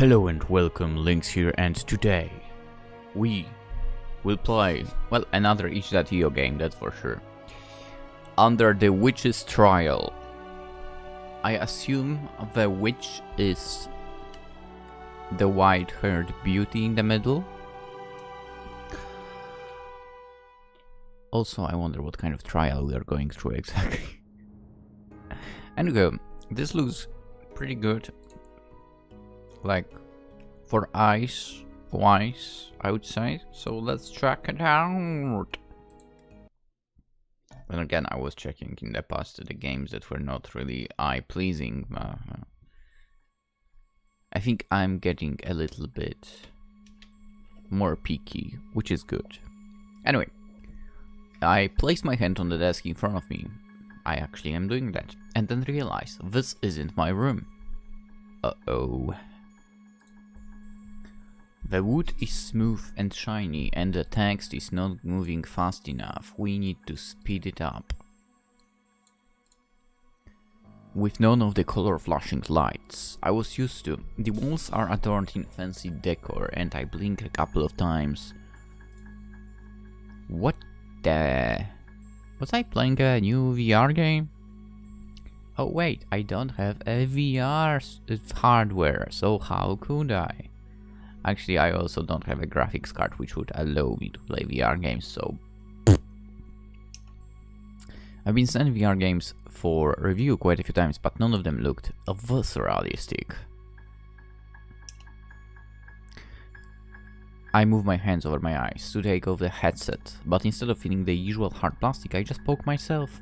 Hello and welcome, Lynx here, and today we will play, well, another itch.io game, that's for sure. Under the Witch's Trial. I assume the witch is the white-haired beauty in the middle. Also, I wonder what kind of trial we are going through exactly. Anyway, this looks pretty good. Like, for eyes-wise, I would say. So let's check it out. But again, I was checking in the past the games that were not really eye-pleasing. I think I'm getting a little bit more picky, which is good. Anyway, I placed my hand on the desk in front of me. I actually am doing that. And then realized this isn't my room. Uh-oh. The wood is smooth and shiny, and the text is not moving fast enough. We need to speed it up. With none of the color flashing lights I was used to, the walls are adorned in fancy decor, and I blink a couple of times. What the... Was I playing a new VR game? Oh wait, I don't have a VR hardware, so how could I? Actually, I also don't have a graphics card which would allow me to play VR games, so... I've been sent VR games for review quite a few times, but none of them looked this realistic. I move my hands over my eyes to take off the headset, but instead of feeling the usual hard plastic, I just poke myself.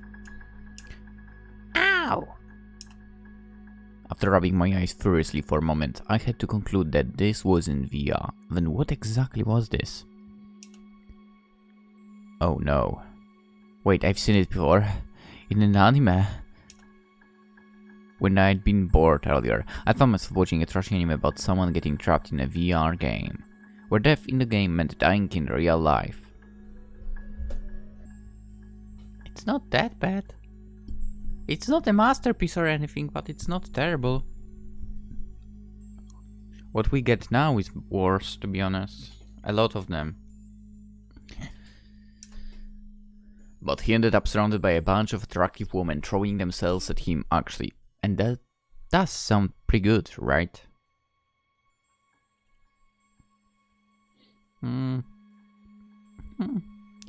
Ow! After rubbing my eyes furiously for a moment, I had to conclude that this wasn't VR. Then what exactly was this? Oh no. Wait, I've seen it before. In an anime. When I'd been bored earlier, I found myself watching a trashy anime about someone getting trapped in a VR game, where death in the game meant dying in real life. It's not that bad. It's not a masterpiece or anything, but it's not terrible. What we get now is worse, to be honest. A lot of them. But he ended up surrounded by a bunch of attractive women throwing themselves at him, actually. And that does sound pretty good, right?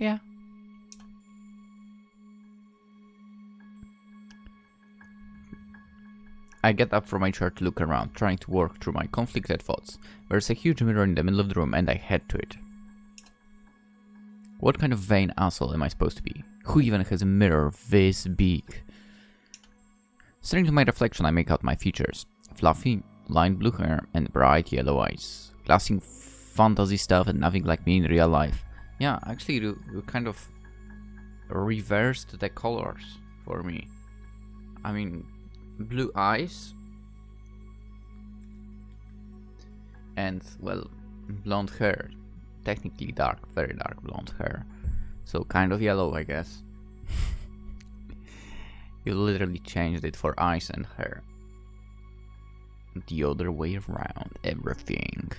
Yeah. I get up from my chair to look around, trying to work through my conflicted thoughts. There's a huge mirror in the middle of the room and I head to it. What kind of vain asshole am I supposed to be? Who even has a mirror this big? Staring to my reflection, I make out my features. Fluffy, light blue hair and bright yellow eyes. Classic fantasy stuff and nothing like me in real life. Yeah, actually you kind of reversed the colors for me. I mean... blue eyes and, well, blonde hair. Technically dark, very dark blonde hair, so kind of yellow, I guess. You literally changed it for eyes and hair. The other way around, everything.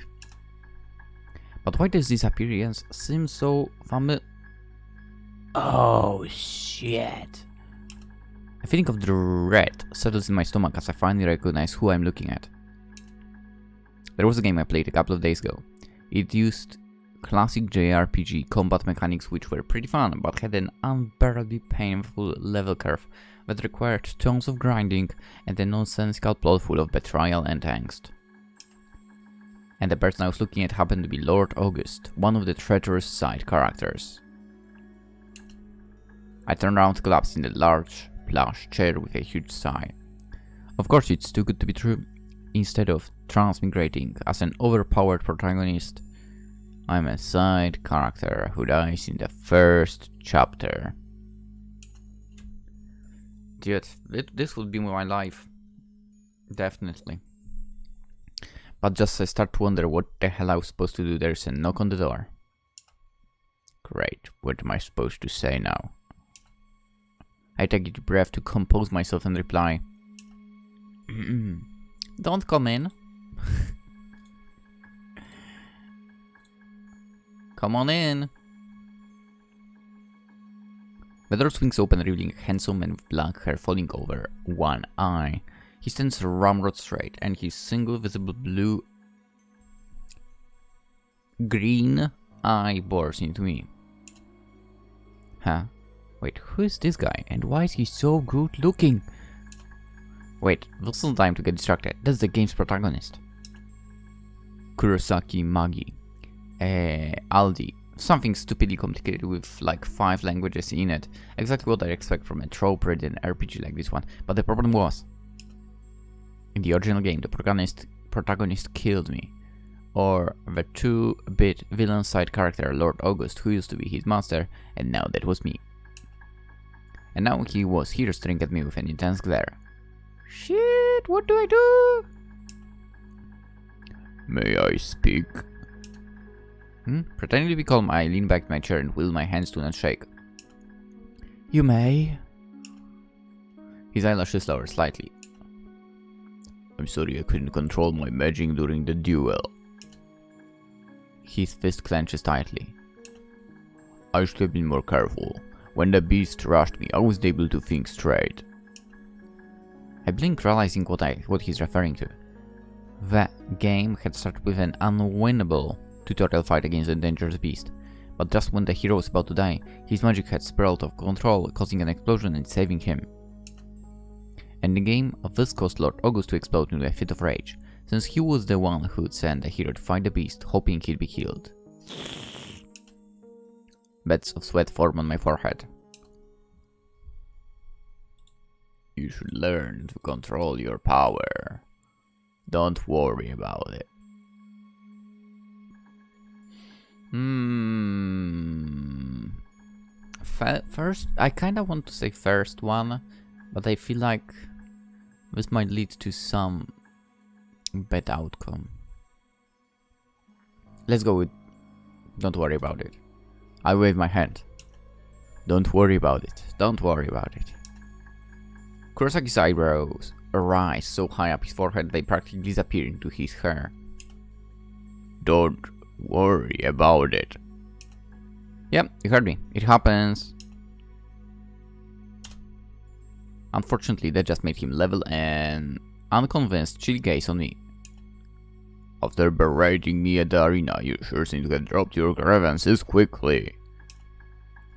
But why does this appearance seem so familiar? Oh shit. A feeling of dread settles in my stomach as I finally recognize who I'm looking at. There was a game I played a couple of days ago. It used classic JRPG combat mechanics which were pretty fun, but had an unbearably painful level curve that required tons of grinding and a nonsensical plot full of betrayal and angst. And the person I was looking at happened to be Lord August, one of the treacherous side characters. I turned around, collapsed in the large plush chair with a huge sigh. Of course it's too good to be true. Instead of transmigrating as an overpowered protagonist, I'm a side character who dies in the first chapter. Dude, this would be my life. Definitely. But just I start to wonder what the hell I was supposed to do. There's a knock on the door. Great, what am I supposed to say now? I take a deep breath to compose myself and reply. Don't come in. Come on in. The door swings open, revealing a handsome man with black hair falling over one eye. He stands ramrod straight, and his single visible blue-green eye bores into me. Huh? Wait, who is this guy, and why is he so good looking? Wait, this isn't time to get distracted. That's the game's protagonist. Kurosaki Magi. Aldi. Something stupidly complicated with like 5 languages in it. Exactly what I expect from a trope-ridden RPG like this one. But the problem was, in the original game, the protagonist killed me. Or the 2-bit villain side character, Lord August, who used to be his master, and now that was me. And now he was here staring at me with an intense glare. Shit, what do I do? May I speak? Pretending to be calm, I lean back in my chair and will my hands do not shake. You may. His eyelashes lower slightly. I'm sorry I couldn't control my magic during the duel. His fist clenches tightly. I should have been more careful. When the beast rushed me, I wasn't able to think straight. I blink, realizing what he's referring to. The game had started with an unwinnable tutorial fight against a dangerous beast, but just when the hero was about to die, his magic had spiraled out of control, causing an explosion and saving him. And the game, this caused Lord August to explode into a fit of rage, since he was the one who'd send the hero to fight the beast, hoping he'd be killed. Beds of sweat form on my forehead. You should learn to control your power. Don't worry about it. First, I kinda want to say first one, but I feel like this might lead to some bad outcome. Let's go with don't worry about it. I wave my hand. Don't worry about it. Don't worry about it. Kurosaki's eyebrows rise so high up his forehead they practically disappear into his hair. Don't worry about it. Yep, you heard me. It happens. Unfortunately, that just made him level an unconvinced chill gaze on me. After berating me at the arena, you sure seem to have dropped your grievances quickly.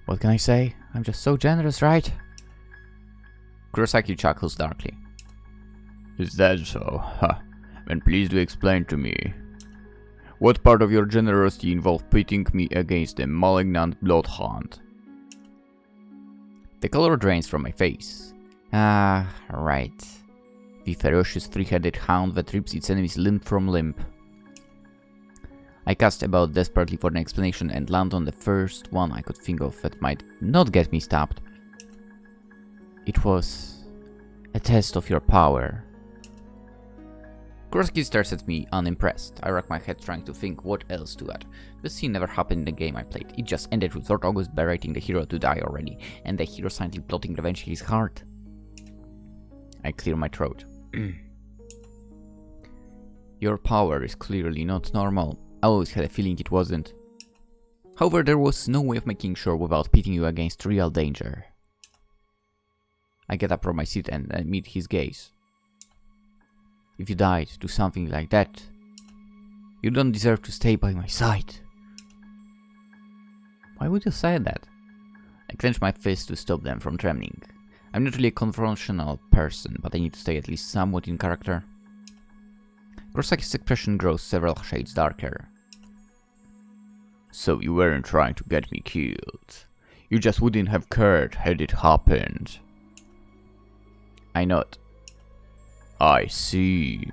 What can I say? I'm just so generous, right? Kurosaki chuckles darkly. Is that so? Ha. Then please do explain to me. What part of your generosity involved pitting me against a malignant bloodhound? The color drains from my face. Ah, right. The ferocious three-headed hound that rips its enemies limb from limb. I cast about desperately for an explanation and land on the first one I could think of that might not get me stabbed. It was a test of your power. Kurosaki stares at me unimpressed. I rack my head trying to think what else to add. This scene never happened in the game I played. It just ended with Lord August berating the hero to die already, and the hero silently plotting revenge in his heart. I clear my throat. Your power is clearly not normal. I always had a feeling it wasn't. However, there was no way of making sure without pitting you against real danger. I get up from my seat and meet his gaze. If you died to something like that, you don't deserve to stay by my side. Why would you say that? I clench my fist to stop them from trembling. I'm not really a confrontational person, but I need to stay at least somewhat in character. Kurosaki's expression grows several shades darker. So you weren't trying to get me killed. You just wouldn't have cared had it happened. I nod. I see.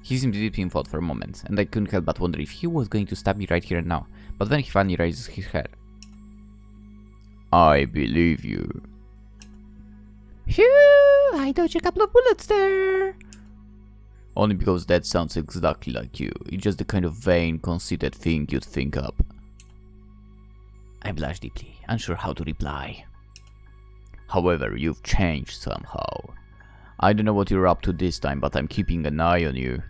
He seemed deep in thought for a moment, and I couldn't help but wonder if he was going to stab me right here and now, but then he finally raises his head. I believe you. Phew! I dodged a couple of bullets there. Only because that sounds exactly like you. It's just the kind of vain, conceited thing you'd think up. I blush deeply, unsure how to reply. However, you've changed somehow. I don't know what you're up to this time, but I'm keeping an eye on you.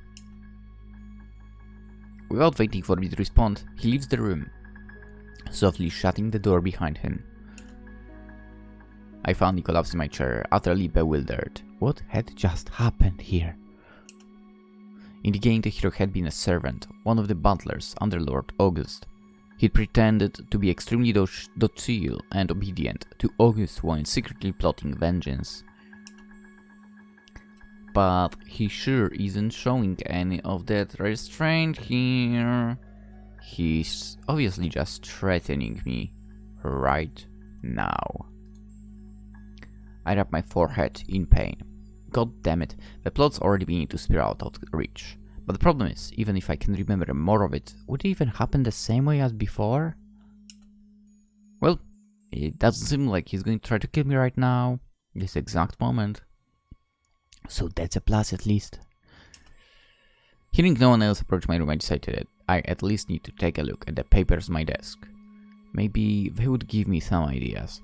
Without waiting for me to respond, he leaves the room, softly shutting the door behind him. I finally collapsed in my chair, utterly bewildered. What had just happened here? In the game, the hero had been a servant, one of the butlers under Lord August. He pretended to be extremely docile and obedient to August while secretly plotting vengeance. But he sure isn't showing any of that restraint here. He's obviously just threatening me right now. I rub my forehead in pain. God damn it, the plot's already beginning to spiral out of reach. But the problem is, even if I can remember more of it, would it even happen the same way as before? Well, it doesn't seem like he's going to try to kill me right now, this exact moment. So that's a plus at least. Hearing no one else approach my room, I decided that I at least need to take a look at the papers on my desk. Maybe they would give me some ideas.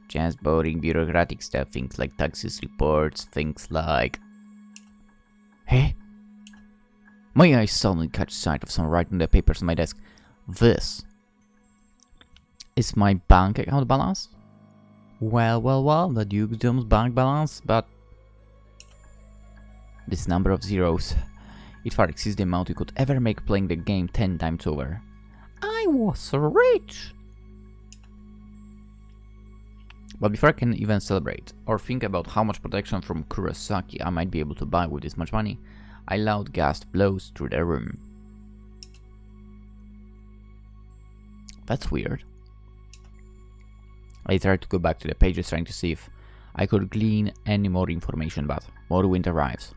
Just boring bureaucratic stuff, things like taxes reports, things like... Hey? My eyes suddenly catch sight of some writing on the papers on my desk. This is my bank account balance? Well, the Dukedom's bank balance, but... This number of zeros, it far exceeds the amount you could ever make playing the game 10 times over. I was rich! But before I can even celebrate, or think about how much protection from Kurosaki I might be able to buy with this much money, a loud gust blows through the room. That's weird. I tried to go back to the pages trying to see if I could glean any more information, but more wind arrives.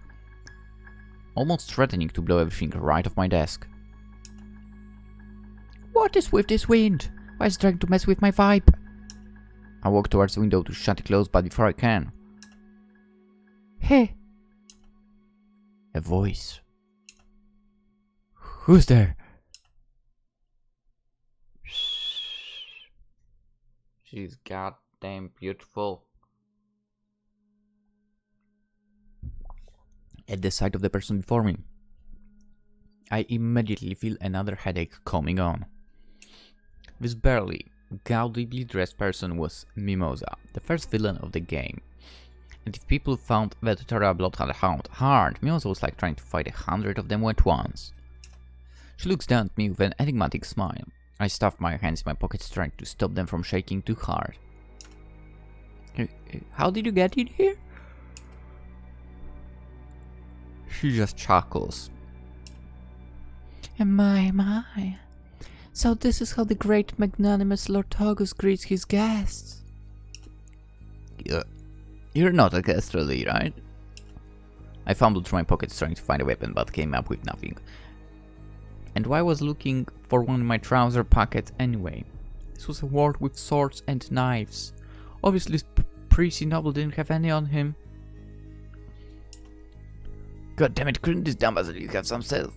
Almost threatening to blow everything right off my desk. What is with this wind? Why is it trying to mess with my vibe? I walk towards the window to shut it closed, but before I can... Hey! A voice. Who's there? She's goddamn beautiful. At the sight of the person before me, I immediately feel another headache coming on. This barely gaudibly dressed person was Mimosa, the first villain of the game. And if people found the tutorial Bloodhound hard, Mimosa was like trying to fight 100 of them at once. She looks down at me with an enigmatic smile. I stuff my hands in my pockets trying to stop them from shaking too hard. How did you get in here? She just chuckles. My. So this is how the great magnanimous Lord August greets his guests. You're not a guest really, right? I fumbled through my pockets trying to find a weapon, but came up with nothing. And why was looking for one in my trouser pocket anyway? This was a world with swords and knives. Obviously this priesty noble didn't have any on him. God damn it, couldn't this dumb bastard have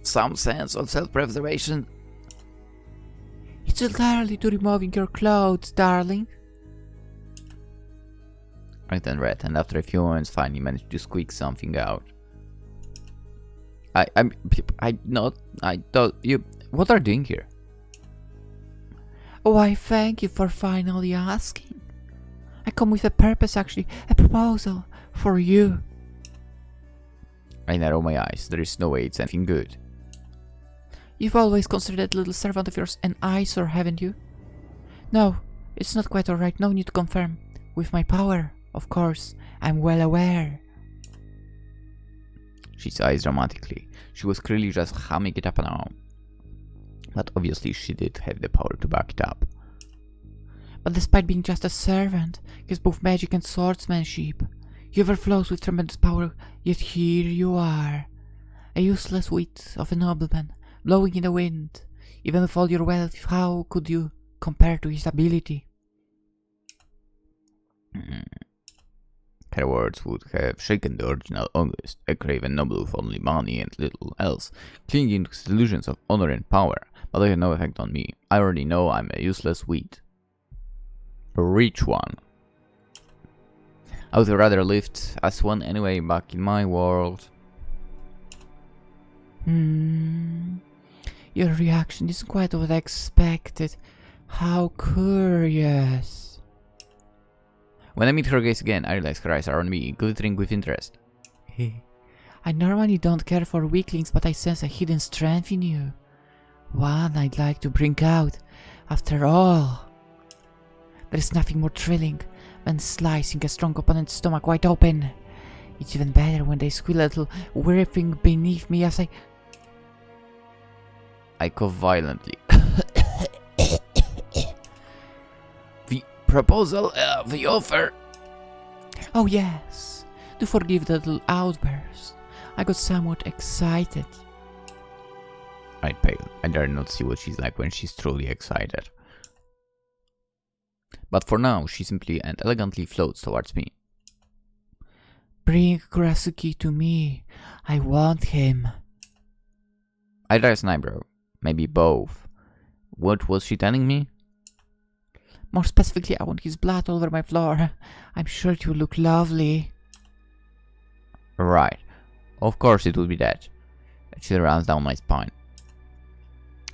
some sense of self-preservation? It's entirely to removing your clothes, darling. I then read, and after a few moments finally managed to squeak something out. I thought you... What are you doing here? Why, thank you for finally asking. I come with a purpose, actually. A proposal for you. I narrow my eyes. There is no way it's anything good. You've always considered that little servant of yours an eyesore, haven't you? No, it's not quite alright. No need to confirm. With my power, of course. I'm well aware. She sighs dramatically. She was clearly just humming it up now. But obviously she did have the power to back it up. But despite being just a servant, he has both magic and swordsmanship. He overflows with tremendous power, yet here you are. A useless wit of a nobleman, blowing in the wind. Even with all your wealth, how could you compare to his ability? Her words would have shaken the original August, a craven noble with only money and little else, clinging to his illusions of honor and power, but they had no effect on me. I already know I'm a useless weed. A rich one. I would rather lived as one anyway back in my world. Your reaction isn't quite what I expected. How curious. When I meet her gaze again, I realize her eyes are on me, glittering with interest. I normally don't care for weaklings, but I sense a hidden strength in you. One I'd like to bring out. After all, there's nothing more thrilling than slicing a strong opponent's stomach wide open. It's even better when they squeal a little weary thing beneath me as I cough violently. The proposal, the offer. Oh yes, do forgive the little outburst. I got somewhat excited. I pale. I dare not see what she's like when she's truly excited. But for now, she simply and elegantly floats towards me. Bring Kurasuki to me. I want him. I raise an eyebrow. Maybe both. What was she telling me? More specifically, I want his blood all over my floor. I'm sure it will look lovely. Right. Of course it would be that. A chill runs down my spine.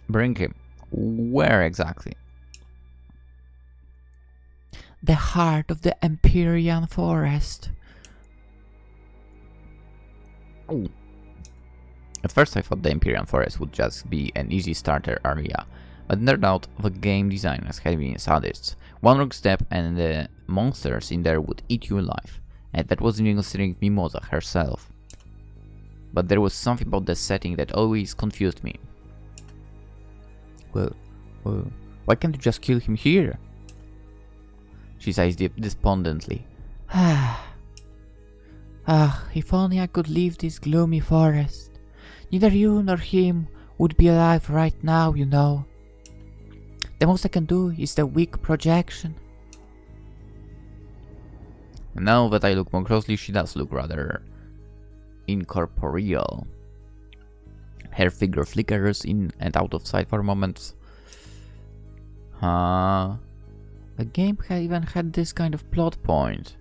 Bring him. Where exactly? The heart of the Empyrean forest. Oh. At first I thought the Empyrean forest would just be an easy starter area, but it turned out the game designers had been sadists. One wrong step and the monsters in there would eat you alive, and that wasn't even considering Mimosa herself. But there was something about the setting that always confused me. Well, why can't you just kill him here? She sighs despondently. If only I could leave this gloomy forest. Neither you nor him would be alive right now, you know. The most I can do is the weak projection. Now that I look more closely, she does look rather incorporeal. Her figure flickers in and out of sight for moments. The game even had this kind of plot point.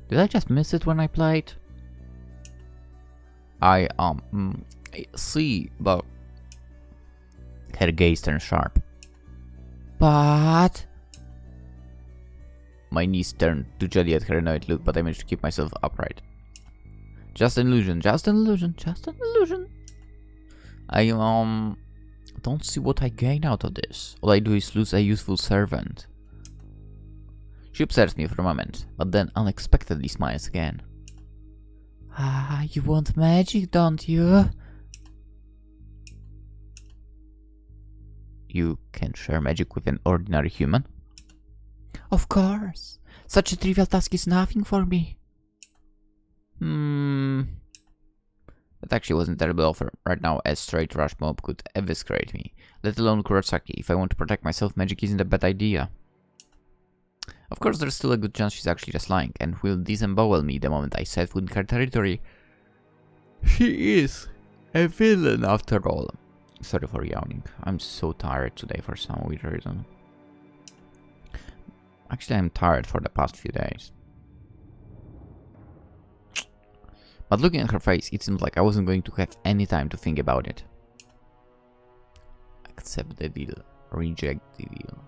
Did I just miss it when I played? I see, but her gaze turned sharp. But my knees turned to jelly at her annoyed look, but I managed to keep myself upright. Just an illusion, just an illusion, just an illusion. I don't see what I gain out of this. All I do is lose a useful servant. She observes me for a moment, but then unexpectedly smiles again. You want magic, don't you? You can share magic with an ordinary human? Of course. Such a trivial task is nothing for me. That actually wasn't a terrible offer. Right now, a straight rush mob could eviscerate me. Let alone Kurosaki. If I want to protect myself, magic isn't a bad idea. Of course, there's still a good chance she's actually just lying, and will disembowel me the moment I set foot in her territory. She is a villain after all. Sorry for yawning. I'm so tired today for some weird reason. Actually, I'm tired for the past few days. But looking at her face, it seems like I wasn't going to have any time to think about it. Accept the deal. Reject the deal.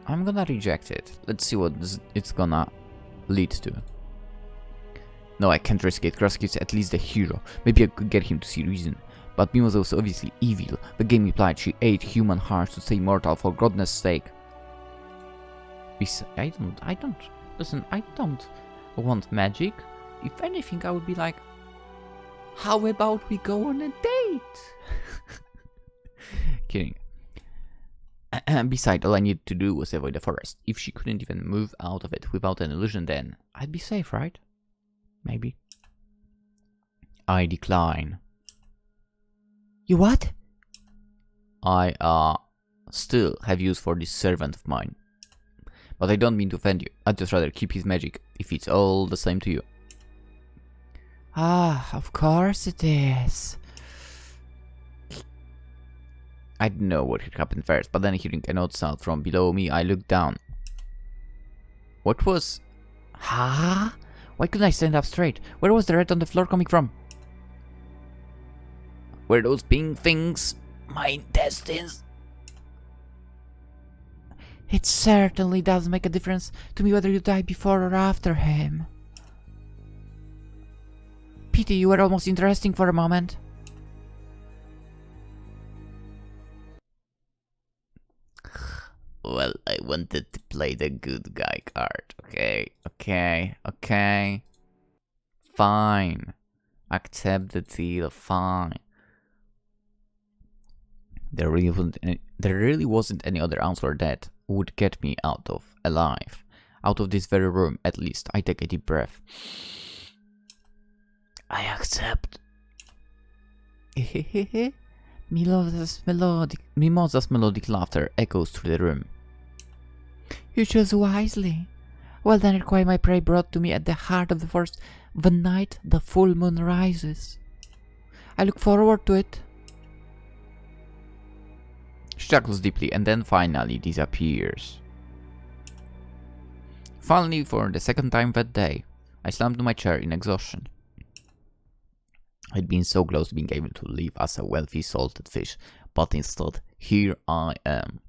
I'm gonna reject it. Let's see what it's gonna lead to. No, I can't risk it. Kurasuki's at least a hero. Maybe I could get him to see reason. But Mimosa was obviously evil. The game implied she ate human hearts to stay immortal for goodness sake. I don't want magic. If anything, I would be like, how about we go on a date? Kidding. Besides, all I needed to do was avoid the forest. If she couldn't even move out of it without an illusion, then I'd be safe, right? Maybe. I decline. You what? I still have use for this servant of mine. But I don't mean to offend you. I'd just rather keep his magic, if it's all the same to you. Of course it is. I didn't know what had happened first, but then hearing an odd sound from below me, I looked down. What was... Huh? Why couldn't I stand up straight? Where was the red on the floor coming from? Were those pink things my intestines? It certainly does make a difference to me whether you die before or after him. Pity you were almost interesting for a moment. Well, I wanted to play the good guy card. Okay. Fine. Accept the deal, fine. There really wasn't any other answer that would get me alive. Out of this very room, at least. I take a deep breath. I accept. Mimosa's melodic laughter echoes through the room. You chose wisely. Well then, require my prey brought to me at the heart of the forest, the night the full moon rises. I look forward to it. She chuckles deeply and then finally disappears. Finally, for the second time that day, I slumped to my chair in exhaustion. I'd been so close to being able to live as a wealthy salted fish, but instead, here I am.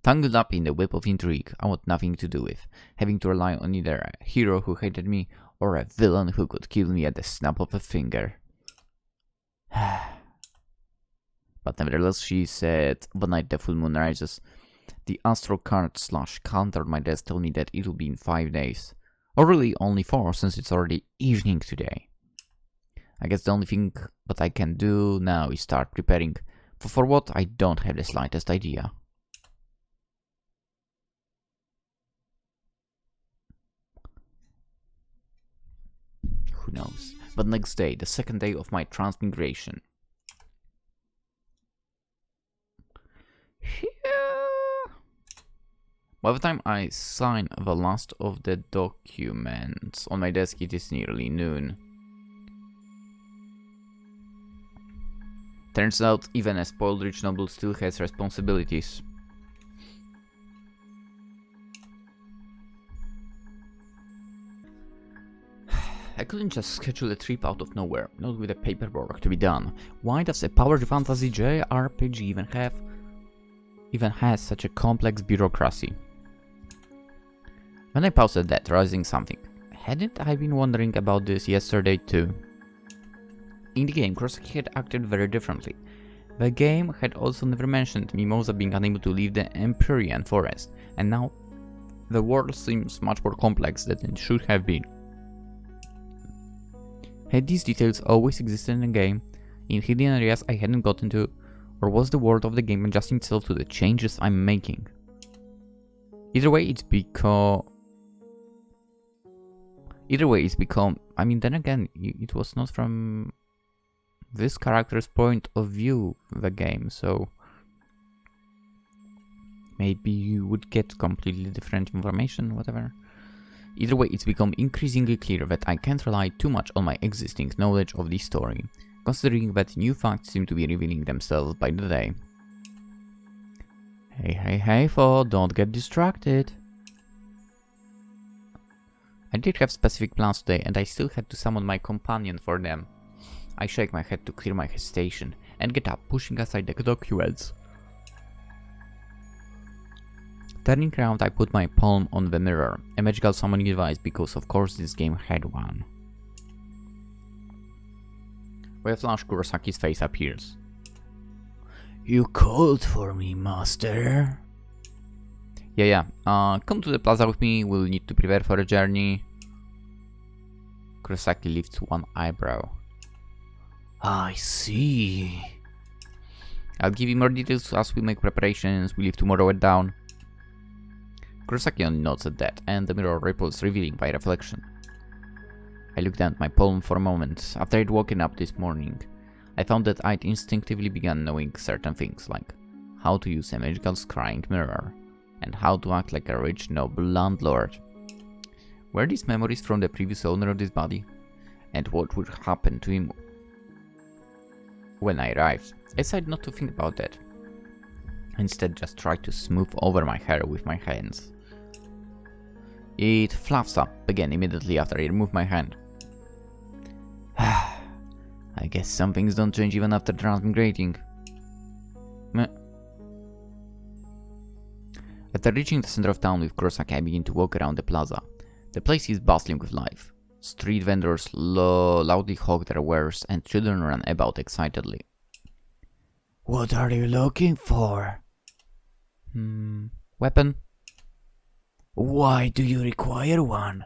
Tangled up in the web of intrigue I want nothing to do with, having to rely on either a hero who hated me or a villain who could kill me at the snap of a finger. But nevertheless, she said, the night the full moon rises. The astral card / counter on my desk told me that it will be in 5 days. Or really only 4, since it's already evening today. I guess the only thing that I can do now is start preparing. For what, I don't have the slightest idea. Who knows? But next day, the second day of my transmigration. By the time I sign the last of the documents on my desk, it is nearly noon. Turns out, even a spoiled rich noble still has responsibilities. I couldn't just schedule a trip out of nowhere, not with the paperwork to be done. Why does a powered fantasy JRPG even has such a complex bureaucracy? When I paused at that, realizing something. Hadn't I been wondering about this yesterday too? In the game, Kurosaki had acted very differently. The game had also never mentioned Mimosa being unable to leave the Empyrean forest, and now the world seems much more complex than it should have been. Had these details always existed in the game, in hidden areas I hadn't gotten to, or was the world of the game adjusting itself to the changes I'm making? Either way, it's become... I mean, then again, it was not from this character's point of view, the game, so... Maybe you would get completely different information, whatever. Either way, it's become increasingly clear that I can't rely too much on my existing knowledge of the story, considering that new facts seem to be revealing themselves by the day. Hey, Fo, don't get distracted. I did have specific plans today, and I still had to summon my companion for them. I shake my head to clear my hesitation, and get up, pushing aside the documents. Turning around, I put my palm on the mirror, a magical summoning device because of course this game had one. With a flash, Kurosaki's face appears. You called for me, master? Yeah. Come to the plaza with me, we'll need to prepare for a journey. Kurosaki lifts one eyebrow. I see. I'll give you more details as we make preparations, we leave tomorrow at dawn. Kurosaki only nods at that, and the mirror ripples, revealing my reflection. I looked down at my palm for a moment. After I'd woken up this morning, I found that I'd instinctively begun knowing certain things, like how to use a magical scrying mirror, and how to act like a rich, noble landlord. Were these memories from the previous owner of this body? And what would happen to him? When I arrived, I decided not to think about that. Instead, just tried to smooth over my hair with my hands. It fluffs up again immediately after I remove my hand. I guess some things don't change even after transmigrating. Meh. After reaching the center of town with Kurosaki, I begin to walk around the plaza. The place is bustling with life. Street vendors loudly hawk their wares and children run about excitedly. What are you looking for? Weapon? Why do you require one?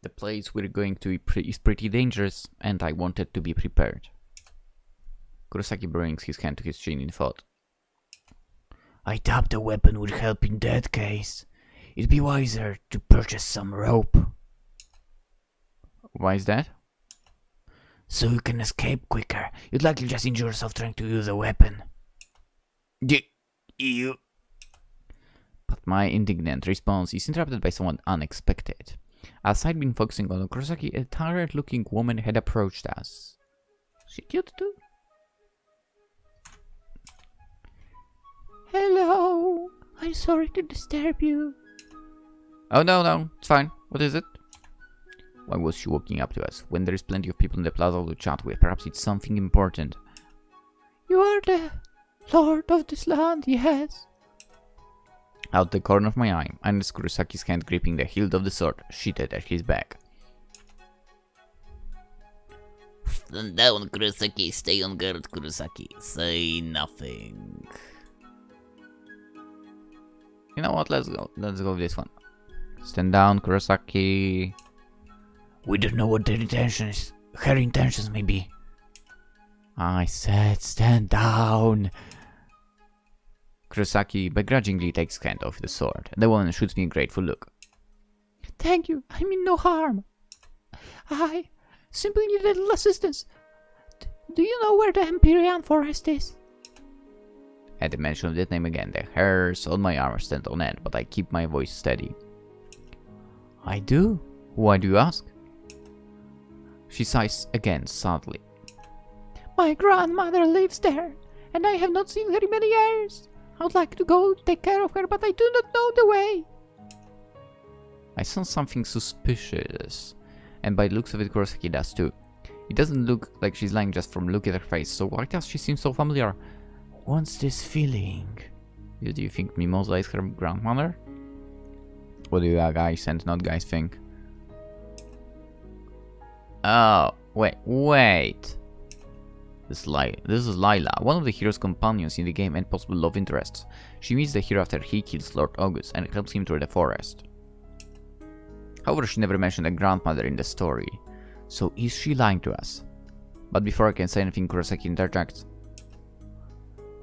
The place we're going to is pretty dangerous, and I wanted to be prepared. Kurosaki brings his hand to his chin in thought. I doubt the weapon would help in that case. It'd be wiser to purchase some rope. Why is that? So you can escape quicker. You'd likely just injure yourself trying to use a weapon. You. But my indignant response is interrupted by someone unexpected. As I'd been focusing on Kurosaki, a tired-looking woman had approached us. She cute too? Hello. I'm sorry to disturb you. Oh no, it's fine. What is it? Why was she walking up to us when there is plenty of people in the plaza to chat with? Perhaps it's something important. You are the lord of this land, yes? Out the corner of my eye, I noticed Kurosaki's hand gripping the hilt of the sword sheathed at his back. Stand down, Kurosaki. Stay on guard, Kurosaki. Say nothing. You know what? Let's go with this one. Stand down, Kurosaki. We don't know what her intentions may be. I said stand down. Kurosaki begrudgingly takes hand off the sword. The woman shoots me a grateful look. Thank you. I mean no harm. I simply need a little assistance. Do you know where the Empyrean forest is? At the mention of that name again, the hairs on my arm stand on end, but I keep my voice steady. I do? Why do you ask? She sighs again sadly. My grandmother lives there, and I have not seen her in many years. I would like to go take care of her, but I do not know the way. I sense something suspicious, and by the looks of it, Kurosaki does too. It doesn't look like she's lying just from looking at her face, so why does she seem so familiar? What's this feeling? Do you think Mimosa is her grandmother? What do you guys and not guys think? Oh, wait. This is Lila, one of the hero's companions in the game and possible love interests. She meets the hero after he kills Lord August and helps him through the forest. However, she never mentioned a grandmother in the story. So is she lying to us? But before I can say anything, Kurosaki interjects.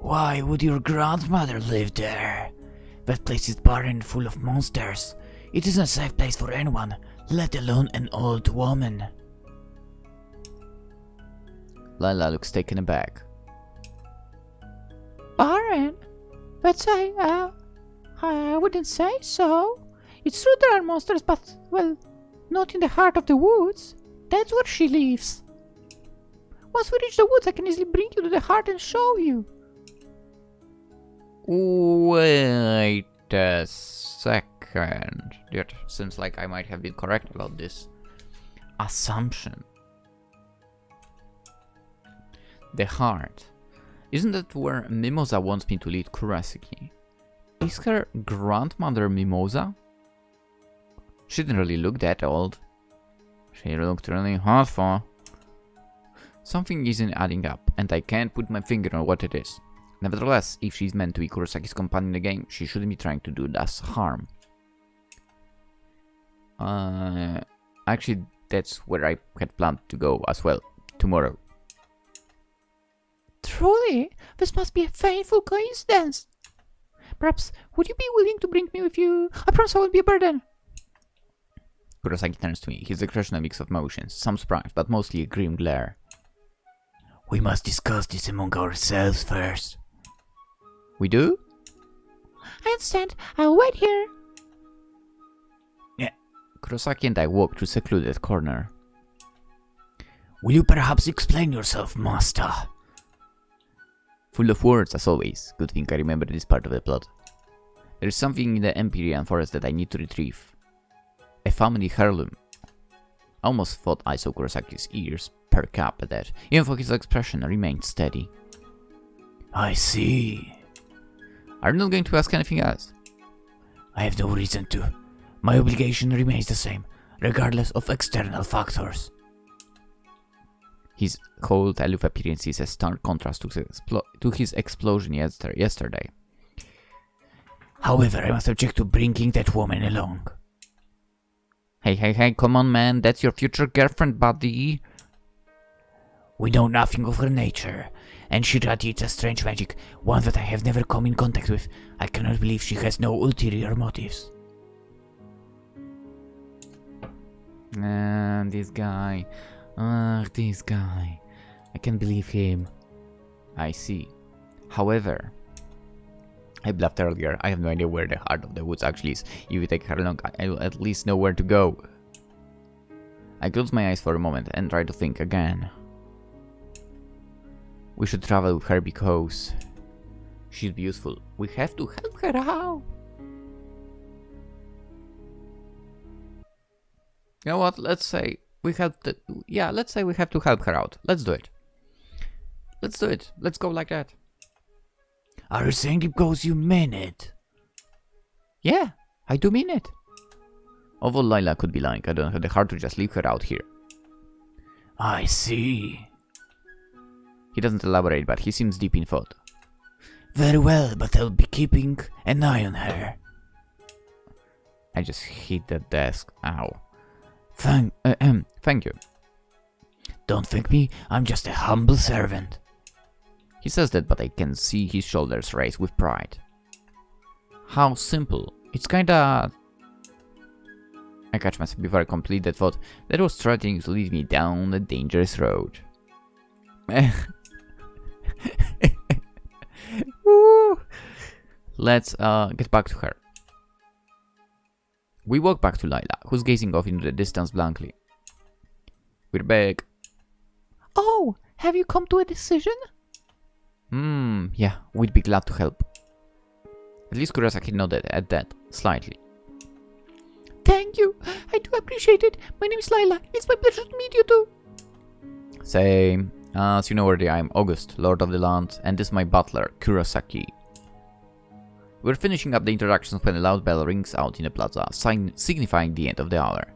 Why would your grandmother live there? That place is barren and full of monsters. It isn't a safe place for anyone, let alone an old woman. Lila looks taken aback. Barren? I wouldn't say so. It's true there are monsters, but, well, not in the heart of the woods. That's where she lives. Once we reach the woods, I can easily bring you to the heart and show you. Wait a second. It seems like I might have been correct about this assumption. The heart. Isn't that where Mimosa wants me to lead Kurosaki? Is her grandmother Mimosa? She didn't really look that old. She looked really hot for. Something isn't adding up, and I can't put my finger on what it is. Nevertheless, if she's meant to be Kurosaki's companion in the game, she shouldn't be trying to do us harm. Actually, that's where I had planned to go as well, tomorrow. Truly, this must be a painful coincidence. Perhaps, would you be willing to bring me with you? I promise I won't be a burden. Kurosaki turns to me, his expression a mix of emotions, some surprise, but mostly a grim glare. We must discuss this among ourselves first. We do? I understand. I'll wait here. Yeah. Kurosaki and I walk to a secluded corner. Will you perhaps explain yourself, master? Full of words, as always. Good thing I remember this part of the plot. There is something in the Empyrean forest that I need to retrieve. A family heirloom. I almost thought I saw Kurosaki's ears perk up at that, even though his expression remained steady. I see. Are you not going to ask anything else? I have no reason to. My obligation remains the same, regardless of external factors. His cold, aloof appearance is a stark contrast to his explosion yesterday. However, I must object to bringing that woman along. Hey, come on, man, that's your future girlfriend, buddy. We know nothing of her nature, and she radiates a strange magic, one that I have never come in contact with. I cannot believe she has no ulterior motives. This guy. This guy. I can't believe him. I see. However, I bluffed earlier. I have no idea where the heart of the woods actually is. If you take her along, I will at least know where to go. I close my eyes for a moment and try to think again. We should travel with her because she's beautiful. We have to help her out. You know what? Let's say we have to. Yeah, let's say we have to help her out. Let's do it. Let's do it. Let's go like that. Are you saying it because you mean it? Yeah, I do mean it. Although Lila could be lying, I don't have the heart to just leave her out here. I see. He doesn't elaborate, but he seems deep in thought. Very well, but I'll be keeping an eye on her. I just hit the desk. Ow. Thank you. Don't thank me, I'm just a humble servant. He says that, but I can see his shoulders raise with pride. How simple. It's kinda... I catch myself before I complete that thought that was threatening to lead me down a dangerous road. Let's get back to her. We walk back to Lila, who's gazing off into the distance blankly. We're back. Oh, have you come to a decision? Yeah, we'd be glad to help. At least Kurosaki nodded at that, slightly. Thank you, I do appreciate it. My name is Lila, it's my pleasure to meet you too. Same. As you know already, I am August, Lord of the Land, and this is my butler, Kurosaki. We're finishing up the introductions when a loud bell rings out in the plaza, signifying the end of the hour.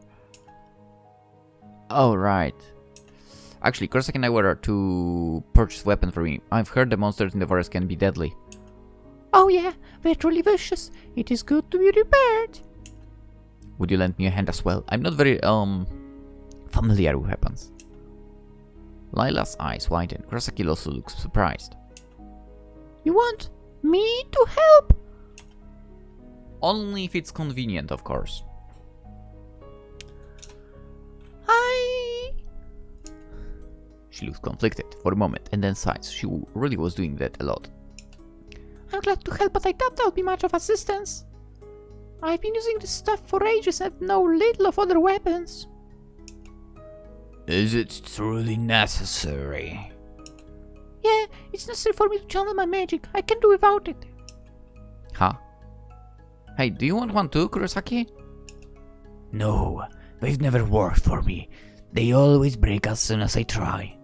Oh, right. Actually, Kurosaki and I were to purchase a weapon for me. I've heard the monsters in the forest can be deadly. Oh yeah, they're truly vicious. It is good to be repaired. Would you lend me a hand as well? I'm not very, familiar with weapons. Lila's eyes widen. Kurosaki also looks surprised. You want me to help? Only if it's convenient, of course. She looks conflicted for a moment and then sighs. She really was doing that a lot. I'm glad to help, but I doubt that'll be much of assistance. I've been using this stuff for ages and know little of other weapons. Is it truly necessary? Yeah, it's necessary for me to channel my magic. I can't do without it. Huh? Hey, do you want one too, Kurosaki? No, they've never worked for me. They always break as soon as I try.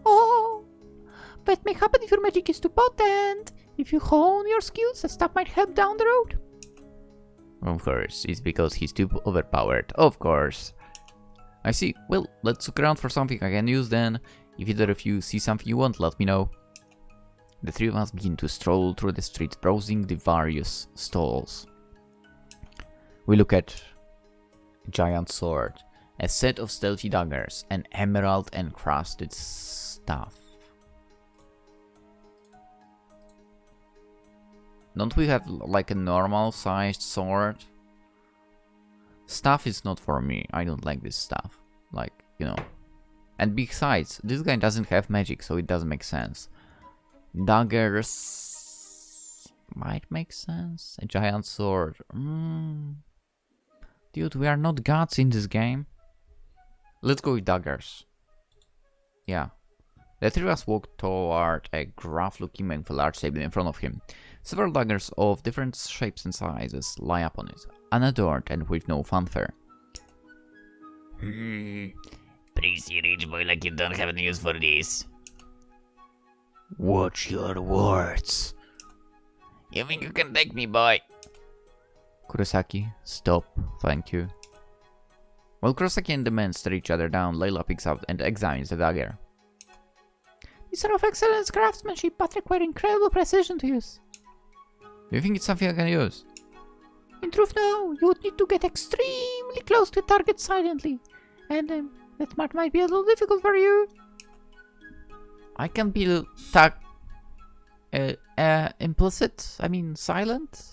Oh, that may happen if your magic is too potent. If you hone your skills, that stuff might help down the road. Of course, it's because he's too overpowered. Of course. I see. Well, let's look around for something I can use then. If either of you see something you want, let me know. The three of us begin to stroll through the streets, browsing the various stalls. We look at a giant sword, a set of stealthy daggers, an emerald encrusted staff. Don't we have like a normal sized sword? Staff is not for me. I don't like this stuff. Like, you know. And besides, this guy doesn't have magic, so it doesn't make sense. Daggers might make sense. A giant sword. Dude, we are not gods in this game. Let's go with daggers. Yeah. The three of us walked toward a gruff-looking man with a large table in front of him. Several daggers of different shapes and sizes lie upon it, unadorned and with no fanfare. Pretty rich boy like you don't have any use for this. Watch your words. You think you can take me, boy? Kurosaki, stop, thank you. While Kurosaki and the man stare each other down, Layla picks up and examines the dagger. These are of excellent craftsmanship, but require incredible precision to use. Do you think it's something I can use? In truth, no. You would need to get extremely close to a target silently. And that part might be a little difficult for you. I can be implicit? I mean, silent?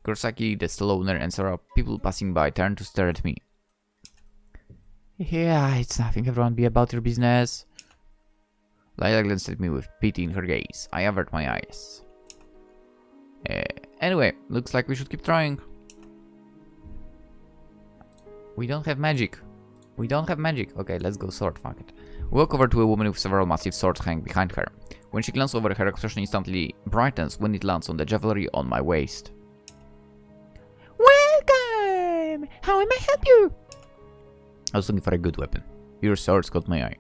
Kurosaki, the stall owner, and several people passing by turn to stare at me. Yeah, it's nothing. Everyone be about your business. Layla glanced at me with pity in her gaze. I averted my eyes. Anyway, looks like we should keep trying. We don't have magic. Okay, let's go sword, fuck it. We walk over to a woman with several massive swords hanging behind her. When she glances over, her expression instantly brightens when it lands on the javelry on my waist. Welcome! How may I help you? I was looking for a good weapon. Your swords caught my eye.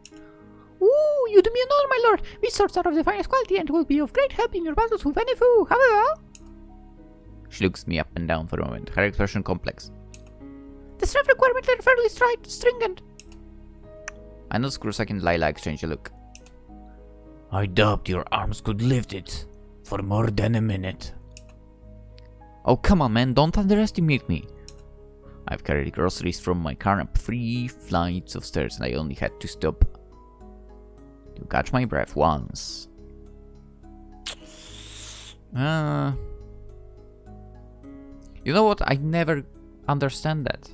Ooh, you do me an honor, my lord. These swords are of the finest quality and will be of great help in your battles with any foe. However... She looks me up and down for a moment, her expression complex. The strength requirements are fairly stringent. I noticed Kurosaki and Layla exchange a look. I doubt your arms could lift it for more than a minute. Oh, come on, man, don't underestimate me. I've carried groceries from my car up 3 flights of stairs and I only had to stop to catch my breath once. You know what? I never understand that.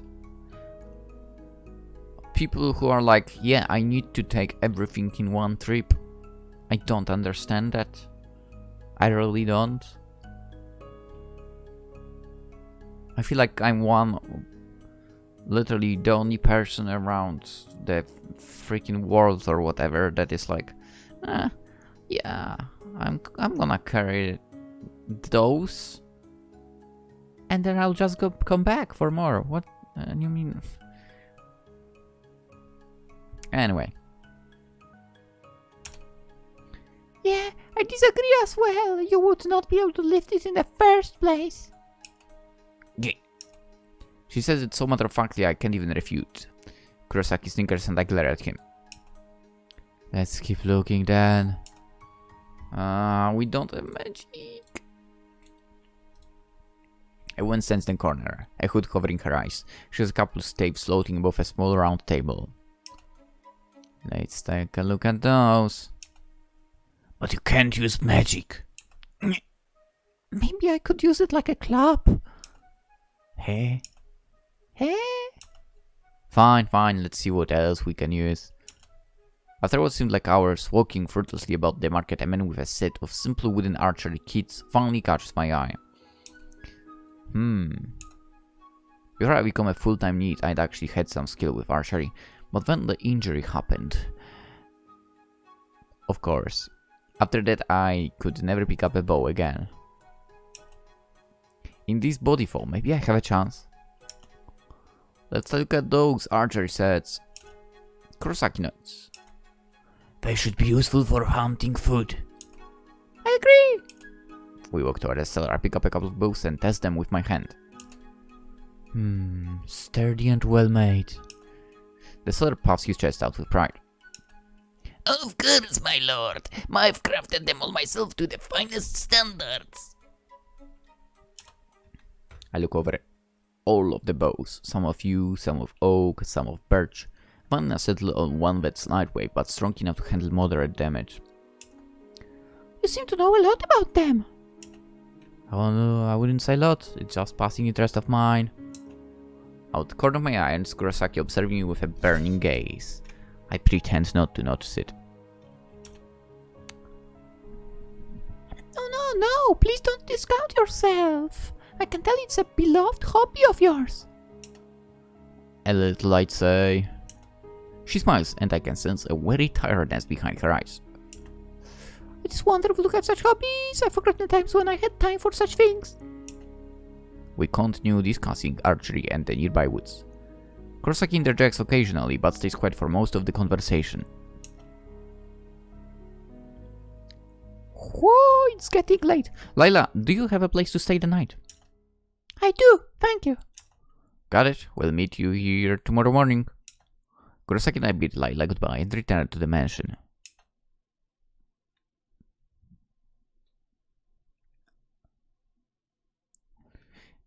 People who are like, yeah, I need to take everything in one trip. I don't understand that. I really don't. I feel like I'm literally the only person around the freaking world or whatever that is like, yeah, I'm gonna carry those, and then I'll just come back for more. What you mean? Anyway. Yeah, I disagree as well. You would not be able to lift it in the first place. She says it so matter-of-factly I can't even refute. Kurosaki snickers and I glare at him. Let's keep looking then. We don't have magic. A woman stands in the corner, a hood covering her eyes. She has a couple of staves floating above a small round table. Let's take a look at those. But you can't use magic. Maybe I could use it like a club. Hey? Hey? Fine, let's see what else we can use. After what seemed like hours walking fruitlessly about the market, a man with a set of simple wooden archery kits finally catches my eye. Before I become a full-time need, I'd actually had some skill with archery, but then the injury happened. Of course. After that, I could never pick up a bow again. In this body form, maybe I have a chance. Let's look at those archery sets. Kurosaki notes. They should be useful for hunting food. I agree. We walk toward the cellar. I pick up a couple of bows and test them with my hand. Sturdy and well made. The seller puffs his chest out with pride. Of course, my lord. I've crafted them all myself to the finest standards. I look over all of the bows. Some of yew, some of oak, some of birch. Finally I settle on one that's lightweight but strong enough to handle moderate damage. You seem to know a lot about them. I wouldn't say a lot. It's just passing interest of mine. Out the corner of my eye, and Kurosaki observing me with a burning gaze. I pretend not to notice it. No, please don't discount yourself. I can tell it's a beloved hobby of yours. A little, I'd say. She smiles, and I can sense a very tiredness behind her eyes. It is wonderful to have such hobbies. I've forgotten the times when I had time for such things. We continue discussing archery and the nearby woods. Kurosaki interjects occasionally, but stays quiet for most of the conversation. Whoa, it's getting late. Layla, do you have a place to stay the night? I do, thank you. Got it. We'll meet you here tomorrow morning. Kurosaki and I bid Layla goodbye and return to the mansion.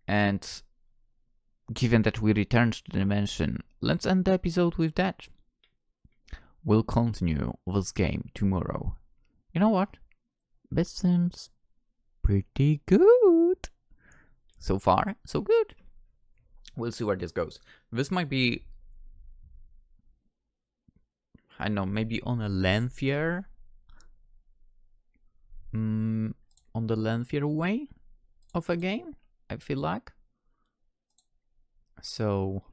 And given that we returned to the mansion, let's end the episode with that. We'll continue this game tomorrow. You know what? This seems pretty good. So far, so good. We'll see where this goes. This might be, I don't know, maybe on a lengthier, on the lengthier way of a game, I feel like. So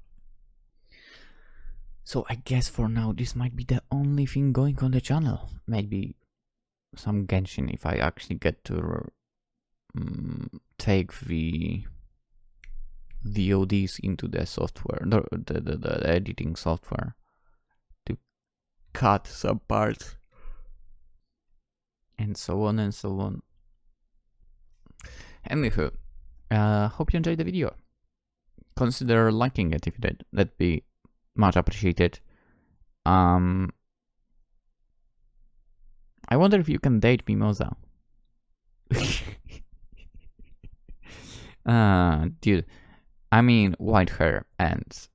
I guess for now this might be the only thing going on the channel. Maybe some Genshin if I actually get to take the VODs into the software, the editing software, to cut some parts, and so on and so on. Anywho, hope you enjoyed the video. Consider liking it if you did. That'd be much appreciated. I wonder if you can date Mimosa. Dude, I mean, white hair and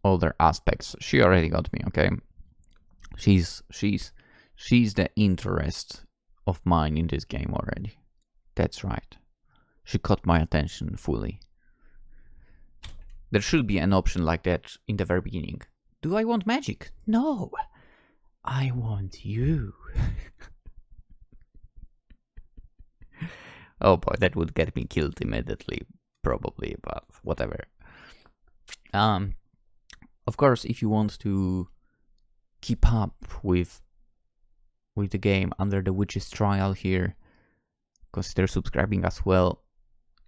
other aspects. She already got me, okay? She's the interest of mine in this game already. That's right. She caught my attention fully. There should be an option like that in the very beginning. Do I want magic? No. I want you. Oh boy, that would get me killed immediately, probably, but whatever. Of course, if you want to keep up with the game under the witch's trial here, consider subscribing as well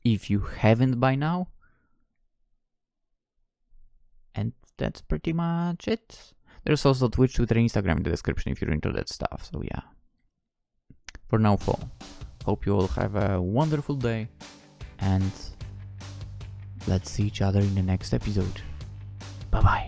if you haven't by now. And that's pretty much it. There's also Twitch, Twitter, Instagram in the description if you're into that stuff, so yeah. For now, hope you all have a wonderful day, and let's see each other in the next episode. Bye bye.